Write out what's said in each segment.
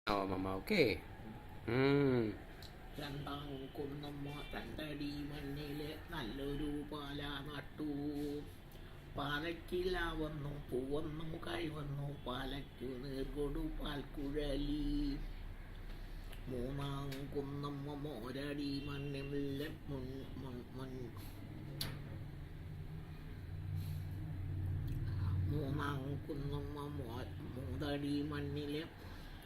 മമ്മ okay. ഉം. രണ്ടാം കുന്നമ്മ രണ്ടടി മണ്ണില് നല്ലൊരു പാല നട്ടു. പാലക്കില വന്നു പൂവന്നു കൈവന്നു പാലയ്ക്കു നീർകൊടു പാൽക്കുഴലി. മൂന്നാം കുന്നമ്മ മോരടി മണ്ണിലെ മൂന്നാം കുന്നമ്മ മൂതടി മണ്ണില്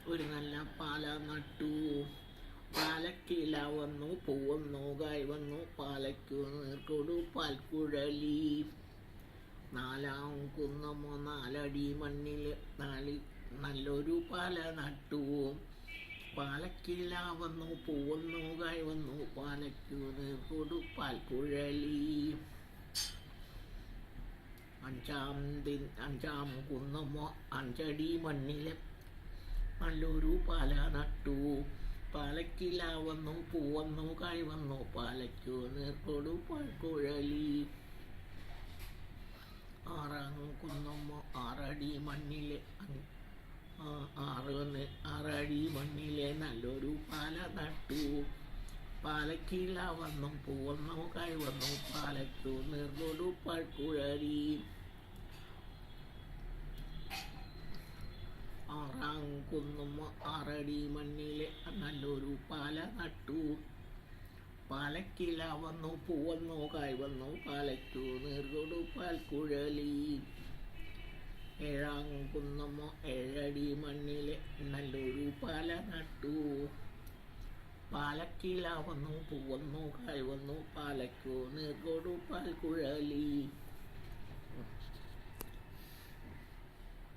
ഒരു നല്ല പാല നട്ടു. പാലക്കില വന്നു പൂവന്നു കായ് വന്നു പാലയ്ക്കു നീർക്കൊടു പാൽക്കുഴലി. നാലാം കുന്നമ്മ നാലടി മണ്ണില് നല്ലൊരു പാല നട്ടു. പാലക്കില വന്നു പൂവന്നു കായ് വന്നു പാലയ്ക്കു നീർക്കൊടു പാൽക്കുഴലി. അഞ്ചാം കുന്നമ്മ അഞ്ചടി മണ്ണില് നല്ലൊരു പാല നട്ടു. പാലക്കില വന്നു പൂവന്നു കായ് വന്നു പാലയ്ക്കു നീർക്കൊടു പാൽക്കുഴലി. ആറാം കുന്നമ്മ ആറടി മണ്ണിലെ ആറടി മണ്ണിലെ നല്ലൊരു പാല നട്ടു. പാലക്കില വന്നു പൂവന്നു കായ് വന്നു പാലയ്ക്കു നീർക്കൊടു പാൽക്കുഴലി. ആറാം കുന്നമ്മ ആറടി മണ്ണിലെ നല്ലൊരു പാല നട്ടു. പാലക്കില വന്നു പൂവന്നു കായ് വന്നു പാലയ്ക്കു നീർക്കൊടു പാൽക്കുഴലി. ഏഴാം കുന്നമ്മ ഏഴടി മണ്ണിലെ നല്ലൊരു പാല നട്ടു. പാലക്കില വന്നു പൂവന്നു കായ് വന്നു പാലയ്ക്കു നീർക്കൊടു പാൽക്കുഴലി.